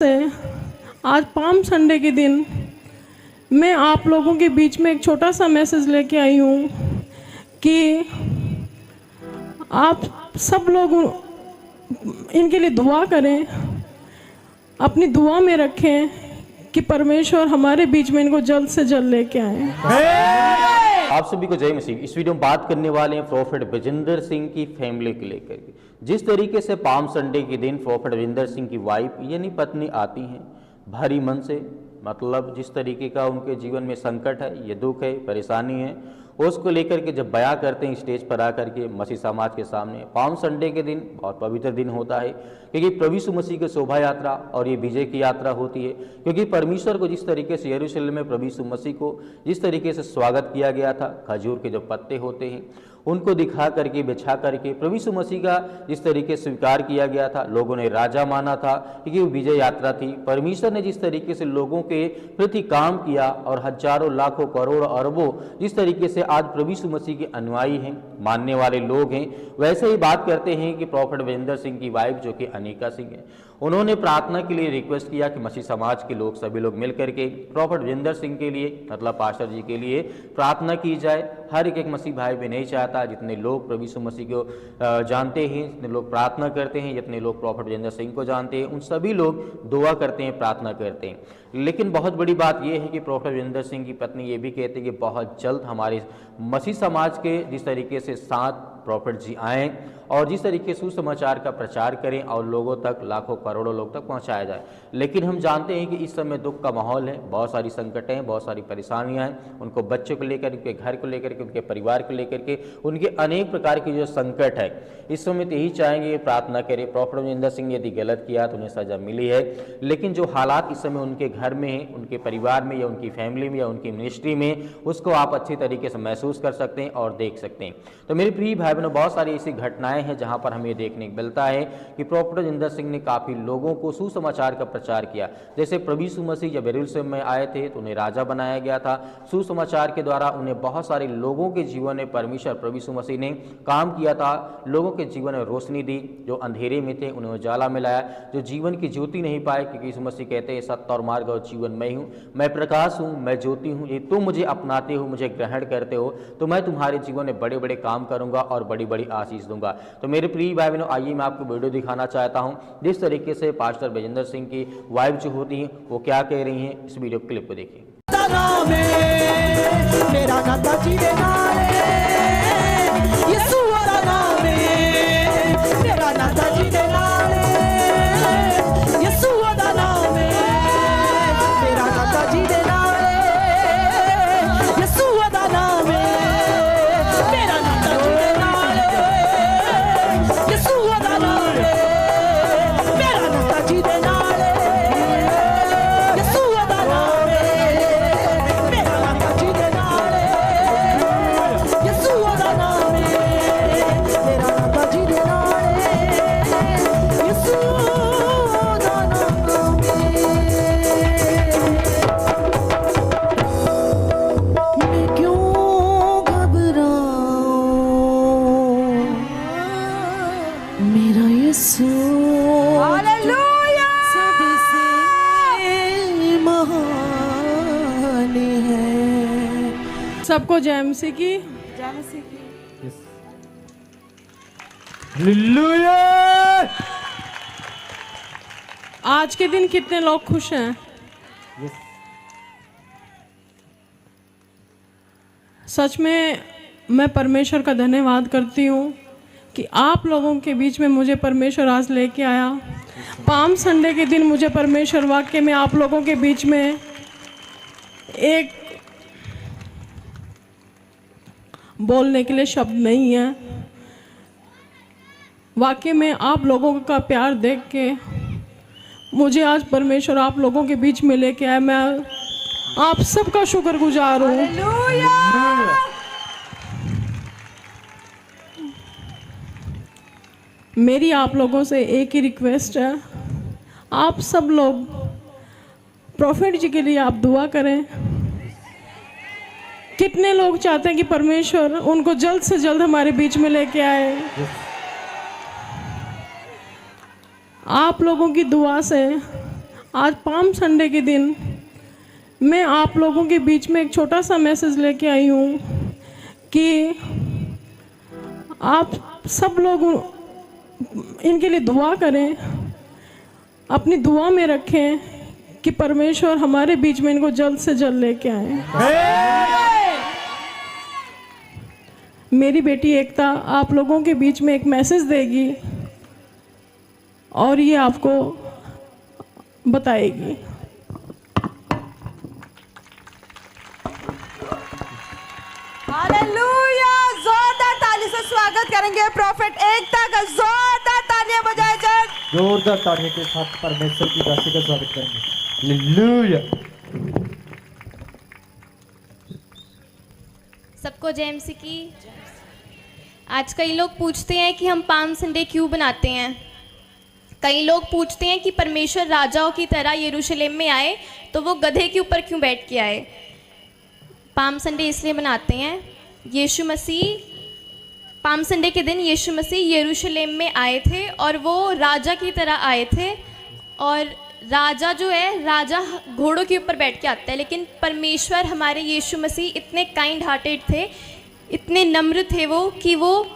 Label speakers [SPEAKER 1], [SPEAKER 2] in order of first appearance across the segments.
[SPEAKER 1] से आज palm Sunday के दिन मैं आप लोगों के बीच में एक छोटा सा मैसेज लेके आई हूँ कि आप सब लोग इनके लिए दुआ करें, अपनी दुआ में रखें कि परमेश्वर हमारे बीच में इनको जल्द से जल्द लेके आए।
[SPEAKER 2] आप सभी को जय मसीह। इस वीडियो में बात करने वाले हैं प्रोफेट बजिंदर सिंह की फैमिली को लेकर के। जिस तरीके से पाम संडे के दिन प्रोफेट बजिंदर सिंह की वाइफ यानी पत्नी आती हैं भारी मन से, मतलब जिस तरीके का उनके जीवन में संकट है, ये दुख है, परेशानी है, उसको लेकर के जब बयां करते हैं स्टेज पर आकर के मसीह समाज के सामने। पाम संडे के दिन बहुत पवित्र दिन होता है क्योंकि प्रभु यीशु मसीह की शोभा यात्रा और ये विजय की यात्रा होती है। क्योंकि परमेश्वर को जिस तरीके से यरूशलेम में प्रभु यीशु मसीह को जिस तरीके से स्वागत किया गया था, खजूर के जो पत्ते होते हैं उनको दिखा करके बिछा करके प्रभु यीशु मसीह का जिस तरीके से स्वीकार किया गया था, लोगों ने राजा माना था क्योंकि वो विजय यात्रा थी। परमेश्वर ने जिस तरीके से लोगों के प्रति काम किया और हजारों लाखों करोड़ों अरबों जिस तरीके से आज प्रभु यीशु मसीह के अनुयायी हैं, मानने वाले लोग हैं, वैसे ही बात करते हैं कि प्रोफेट बजिंदर सिंह की वाइफ जो कि अनिका सिंह है, उन्होंने प्रार्थना के लिए रिक्वेस्ट किया कि मसीह समाज के लोग सभी लोग मिल करके प्रोफेट बजिंदर सिंह के लिए, मतलब पास्टर जी के लिए प्रार्थना की जाए। हर एक मसीह भाई भी नहीं चाहता, जितने लोग प्रभु यीशु मसीह को जानते हैं, जितने लोग प्रार्थना करते हैं, जितने लोग प्रोफेट बजिंदर सिंह को जानते हैं, उन सभी लोग दुआ करते हैं, प्रार्थना करते हैं। लेकिन बहुत बड़ी बात यह है कि प्रोफेट बजिंदर सिंह की पत्नी ये भी कहती है कि बहुत जल्द हमारे मसीह समाज के जिस तरीके से साथ प्रोफेट जी आएँ और जिस तरीके से सुसमाचार का प्रचार करें और लोगों तक, लाखों करोड़ों लोग तक पहुंचाया जाए। लेकिन हम जानते हैं कि इस समय दुख का माहौल है, बहुत सारी संकटें हैं, बहुत सारी परेशानियां हैं, उनको बच्चों को लेकर, उनके घर को लेकर के, उनके परिवार को लेकर के, उनके अनेक प्रकार की जो संकट है। इस समय तो यही चाहेंगे प्रार्थना करें। प्रोफेट बजिंदर सिंह यदि गलत किया तो उन्हें सजा मिली है, लेकिन जो हालात इस समय उनके घर में है, उनके परिवार में या उनकी फैमिली में या उनकी मिनिस्ट्री में, उसको आप अच्छी तरीके से महसूस कर सकते हैं और देख सकते हैं। तो मेरे प्रिय भाई बहनों, बहुत सारी ऐसी घटनाएं हैं जहां पर हमें देखने को मिलता है कि प्रोफेट बजिंदर सिंह ने काफी लोगों को सुसमाचार का प्रचार किया। जैसे प्रभु यीशु मसीह जब यरूशलेम में आए थे तो उन्हें राजा बनाया गया था। सुसमाचार के द्वारा उन्हें बहुत सारे लोगों के जीवन में परमेश्वर प्रभु यीशु मसीह ने काम किया था, लोगों के जीवन में रोशनी दी, जो अंधेरे में थे उन्हें उजाला में लाया, जो जीवन की ज्योति नहीं पाए, क्योंकि यीशु मसीह कहते हैं सत्य और मार्ग और जीवन मैं हूँ, मैं प्रकाश हूँ, मैं ज्योति हूँ, ये तुम मुझे अपनाते हो, मुझे ग्रहण करते हो तो मैं तुम्हारे जीवन में बड़े बड़े काम करूंगा और बड़ी बड़ी आशीष दूंगा। तो मेरे प्रिय भाई बहनों, आइए मैं आपको वीडियो दिखाना चाहता हूं जिस तरीके से पास्टर बजिंदर सिंह की वाइफ जो होती हैं वो क्या कह रही हैं। इस वीडियो क्लिप को देखिए।
[SPEAKER 3] मेरा नाता जीवे नाले यीशु वाला नाम है, मेरा नाता जीवे नाले यीशु वाला नाम है, मेरा नाता जीवे नाले यीशु वाला नाम है, मेरा नाता जीवे नाले यीशु वाला नाम है, मेरा नाता जीवे नाले यीशु वाला नाम है, मेरा नाता जीवे नाले यीशु वाला नाम है, मेरा नाता जीवे नाले यीशु वाला नाम है। मैं क्यों घबराऊं, मेरा यीशु सबसे महान है।
[SPEAKER 1] सबको जय मसीह की।
[SPEAKER 4] हालेलुया।
[SPEAKER 1] आज के दिन कितने लोग खुश हैं? सच में मैं परमेश्वर का धन्यवाद करती हूँ कि आप लोगों के बीच में मुझे परमेश्वर आज लेके आया। पाम संडे के दिन मुझे परमेश्वर वाकई में आप लोगों के बीच में एक बोलने के लिए शब्द नहीं है। वाकई में आप लोगों का प्यार देख के मुझे आज परमेश्वर आप लोगों के बीच में लेके आया। मैं आप सबका शुक्रगुजार हूँ। मेरी आप लोगों से एक ही रिक्वेस्ट है, आप सब लोग प्रोफेट जी के लिए आप दुआ करें। कितने लोग चाहते हैं कि परमेश्वर उनको जल्द से जल्द हमारे बीच में लेके आए। आप लोगों की दुआ से आज पाम संडे के दिन मैं आप लोगों के बीच में एक छोटा सा मैसेज लेके आई हूँ कि आप सब लोग इनके लिए दुआ करें, अपनी दुआ में रखें कि परमेश्वर हमारे बीच में इनको जल्द से जल्द लेके आए। मेरी बेटी एकता आप लोगों के बीच में एक मैसेज देगी और ये आपको बताएगी।
[SPEAKER 3] हालेलुया, जोरदार ताली से स्वागत करेंगे प्रॉफेट एकता का। जोरदार तालियां बजाए जाए।
[SPEAKER 4] जोरदार तालियों के साथ परमेश्वर की दासी का स्वागत करेंगे। हालेलुया।
[SPEAKER 5] सबको जय मसीह की। आज कई लोग पूछते हैं कि हम पाम संडे क्यों बनाते हैं। कई लोग पूछते हैं कि परमेश्वर राजाओं की तरह यरूशलेम में आए तो वो गधे के ऊपर क्यों बैठ के आए। पाम संडे इसलिए बनाते हैं, यीशु मसीह पाम संडे के दिन यीशु मसीह यरूशलेम में आए थे और वो राजा की तरह आए थे। और राजा जो है, राजा घोड़ों के ऊपर बैठ के आता है, लेकिन परमेश्वर हमारे यीशु मसीह इतने काइंड हार्टेड थे, इतने नम्र थे वो कि वो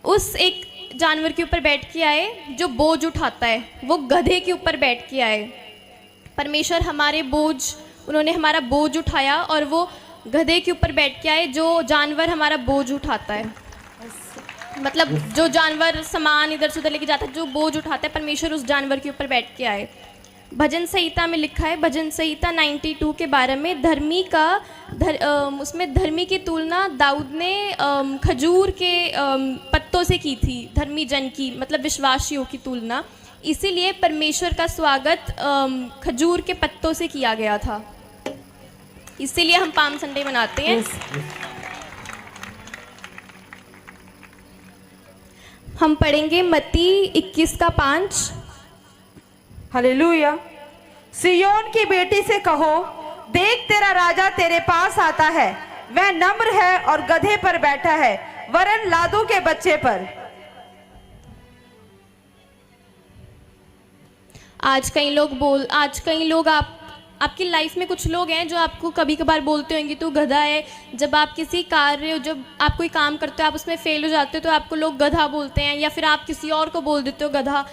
[SPEAKER 5] उस एक जानवर के ऊपर बैठ के आए जो बोझ उठाता है, वो गधे के ऊपर बैठ के आए। परमेश्वर हमारे बोझ, उन्होंने हमारा बोझ उठाया और वो गधे के ऊपर बैठ के आए जो जानवर हमारा बोझ उठाता है। मतलब जो जानवर सामान इधर से उधर लेके जाता है, जो बोझ उठाता है, परमेश्वर उस जानवर के ऊपर बैठ के आए। भजन संहिता में लिखा है, भजन संहिता 92 के बारे में, उसमें धर्मी की तुलना दाऊद ने खजूर के पत्तों से की थी, धर्मी जन की, मतलब विश्वासियों की तुलना। इसीलिए परमेश्वर का स्वागत खजूर के पत्तों से किया गया था। इसीलिए हम पाम संडे मनाते हैं। हम पढ़ेंगे मत्ती 21 का 5।
[SPEAKER 3] हालेलुया। सियोन की बेटी से कहो, देख तेरा राजा तेरे पास आता है, वह नम्र है और गधे पर बैठा है, वरन लादू के बच्चे पर।
[SPEAKER 5] आज कई लोग आपकी लाइफ में कुछ लोग हैं जो आपको कभी कभार बोलते होंगे तू गधा है। जब आप किसी कार्य, जब आप कोई काम करते हो, आप उसमें फेल हो जाते हो तो आपको लोग गधा बोलते हैं, या फिर आप किसी और को बोल देते हो गधा।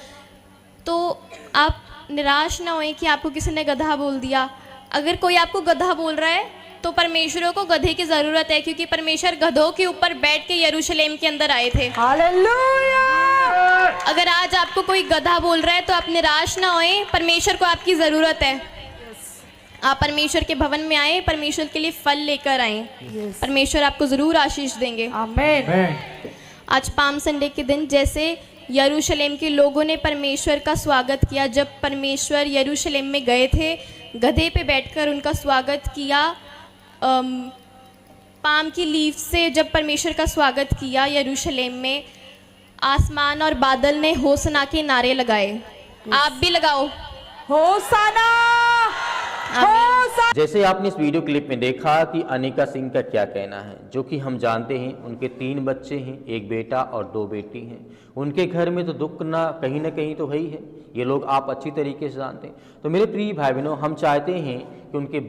[SPEAKER 5] तो आप निराश ना होएं कि आपको किसी ने गधा बोल दिया। अगर कोई आपको गधा बोल रहा है तो परमेश्वर को गधे की ज़रूरत है, क्योंकि परमेश्वर गधों के ऊपर बैठ के यरूशलेम के अंदर आए थे।
[SPEAKER 3] हालेलुया।
[SPEAKER 5] अगर आज आपको कोई गधा बोल रहा है तो आप निराश ना होएं, परमेश्वर को आपकी ज़रूरत है। आप परमेश्वर के भवन में आए, परमेश्वर के लिए फल लेकर आए। परमेश्वर आपको ज़रूर आशीष देंगे।
[SPEAKER 3] आमीन।
[SPEAKER 5] आज पाम संडे के दिन जैसे यरूशलेम के लोगों ने परमेश्वर का स्वागत किया, जब परमेश्वर यरूशलेम में गए थे, गधे पे बैठकर उनका स्वागत किया। पाम की लीफ से जब परमेश्वर का स्वागत किया यरूशलेम में, आसमान और बादल ने होसना के नारे लगाए। आप भी लगाओ
[SPEAKER 3] होसाना।
[SPEAKER 2] जैसे आपने इस वीडियो क्लिप में देखा कि अनिका सिंह का क्या कहना है, जो कि हम जानते हैं उनके 3 बच्चे हैं, एक बेटा और 2 बेटी हैं। उनके घर में तो दुख ना कहीं तो है ही है, ये लोग आप अच्छी तरीके से जानते हैं। तो मेरे प्रिय भाई बहनों, हम चाहते हैं कि उनके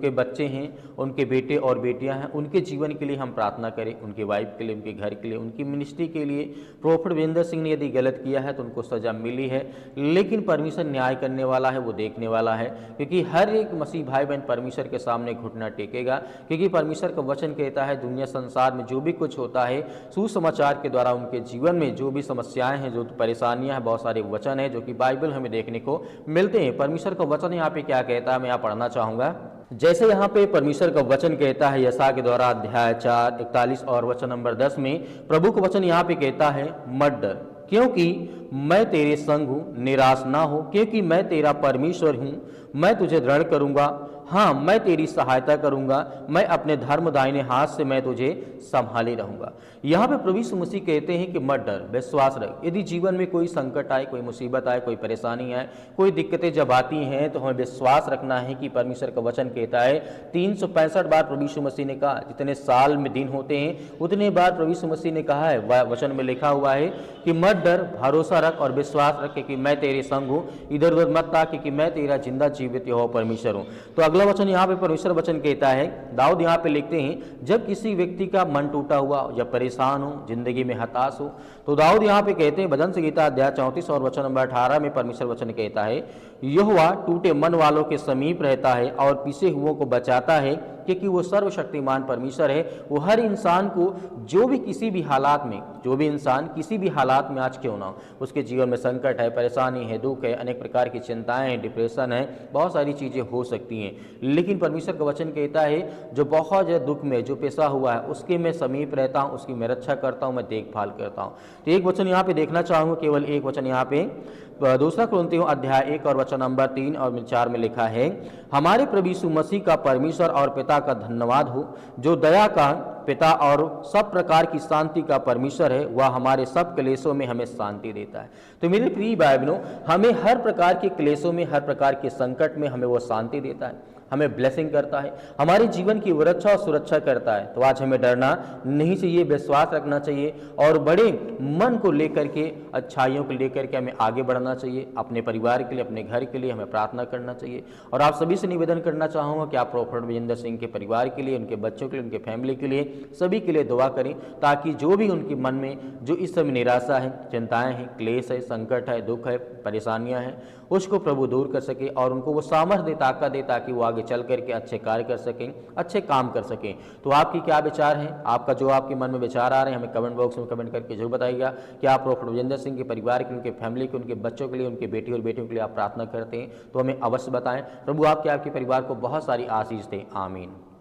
[SPEAKER 2] बच्चे हैं, उनके बेटे और बेटियां हैं, उनके जीवन के लिए हम प्रार्थना करें, उनके वाइफ के लिए, उनके घर के लिए, उनकी मिनिस्ट्री के लिए। प्रोफेट विजेंद्र सिंह ने यदि गलत किया है तो उनको सज़ा मिली है, लेकिन परमेश्वर न्याय करने वाला है, वो देखने वाला है, क्योंकि हर एक मसीह भाई बहन परमेश्वर के सामने घुटना टेकेगा। क्योंकि परमेश्वर का वचन कहता है, दुनिया संसार में जो भी कुछ होता है सुसमाचार के द्वारा उनके जीवन में जो भी समस्याएं हैं, जो परेशानियां हैं, बहुत सारे वचन हैं जो कि बाइबल हमें देखने को मिलते हैं। परमेश्वर का वचन यहाँ पे क्या कहता है, मैं यहाँ पढ़ना चाहूँगा। जैसे यहाँ पे परमेश्वर का वचन कहता है यशायाह के द्वारा अध्याय 4 41 और वचन नंबर 10 में प्रभु का वचन यहाँ पे कहता है, मत डर क्योंकि मैं तेरे संग हूँ, निराश ना हो क्योंकि मैं तेरा परमेश्वर हूँ, मैं तुझे दृढ़ करूँगा, हाँ मैं तेरी सहायता करूंगा, मैं अपने धर्म दाहिने हाथ से मैं तुझे संभाले रहूंगा। यहाँ पे प्रभु यीशु मसीह कहते हैं कि मत डर, विश्वास रख। यदि जीवन में कोई संकट आए, कोई मुसीबत आए, कोई परेशानी आए, कोई दिक्कतें जब आती हैं तो हमें विश्वास रखना है कि परमेश्वर का वचन कहता है 365 बार प्रभु यीशु मसीह ने कहा, जितने साल में दिन होते हैं उतने बार प्रभु यीशु मसीह ने कहा है, वचन में लिखा हुआ है कि मत डर, भरोसा रख और विश्वास रख कि मैं तेरे संग हूँ, इधर उधर मत ताक कि मैं तेरा जिंदा जीवित यहोवा परमेश्वर हूँ। तो अगला वचन यहाँ पे परमेश्वर वचन कहता है, दाऊद यहाँ पे लिखते हैं, जब किसी व्यक्ति का मन टूटा हुआ, जब परेशान हो, जिंदगी में हताश हो, तो दाऊद यहाँ पे कहते हैं भजन संहिता अध्याय 34 और वचन नंबर 18 में परमेश्वर वचन कहता है, यहोवा टूटे मन वालों के समीप रहता है और पिसे हुओं को बचाता है, क्योंकि वो सर्वशक्तिमान परमेश्वर है। वो हर इंसान को जो भी किसी भी हालात में, जो भी इंसान किसी भी हालात में आज क्यों ना हो, उसके जीवन में संकट है, परेशानी है, दुख है, अनेक प्रकार की चिंताएं हैं, डिप्रेशन है, बहुत सारी चीज़ें हो सकती हैं, लेकिन परमेश्वर का वचन कहता है जो बहुत ज़्यादा दुख में, जो पिसा हुआ है, उसके मैं समीप रहता हूँ, उसकी मैं रक्षा करता हूँ, मैं देखभाल करता हूँ। तो एक वचन यहाँ पे देखना चाहूँगा, केवल एक वचन यहाँ पे दूसरा कुरिन्थियों अध्याय 1 और वचन नंबर 3 और 4 में लिखा है, हमारे प्रभु यीशु मसीह का परमेश्वर और पिता का धन्यवाद हो, जो दया का पिता और सब प्रकार की शांति का परमेश्वर है, वह हमारे सब क्लेशों में हमें शांति देता है। तो मेरे प्रिय भाई बहनों, हमें हर प्रकार के क्लेशों में, हर प्रकार के संकट में हमें वो शांति देता है, हमें ब्लेसिंग करता है, हमारे जीवन की रक्षा और सुरक्षा करता है। तो आज हमें डरना नहीं चाहिए, विश्वास रखना चाहिए और बड़े मन को लेकर के, अच्छाइयों को लेकर के हमें आगे बढ़ना चाहिए। अपने परिवार के लिए, अपने घर के लिए हमें प्रार्थना करना चाहिए। और आप सभी से निवेदन करना चाहूँगा कि आप प्रॉफेट विजेंद्र सिंह के परिवार के लिए, उनके बच्चों के लिए, उनके फैमिली के लिए, सभी के लिए दुआ करें, ताकि जो भी उनके मन में जो इस समय निराशा है, चिंताएँ हैं, क्लेश है, संकट है, दुख है, परेशानियाँ हैं, उसको प्रभु दूर कर सके और उनको वो सामर्थ्य दे, ताकत दे, ताकि वो आगे चल करके अच्छे कार्य कर सकें, अच्छे काम कर सकें। तो आपकी क्या विचार है? आपका जो आपके मन में विचार आ रहे हैं हमें कमेंट बॉक्स में कमेंट करके जरूर बताइएगा कि आप प्रॉफेट विजेंद्र सिंह के परिवार के, उनके फैमिली के, उनके बच्चों के लिए, उनके बेटी और बेटियों के लिए आप प्रार्थना करते हैं तो हमें अवश्य बताएं। प्रभु आपके परिवार को बहुत सारी आशीष दें। आमीन।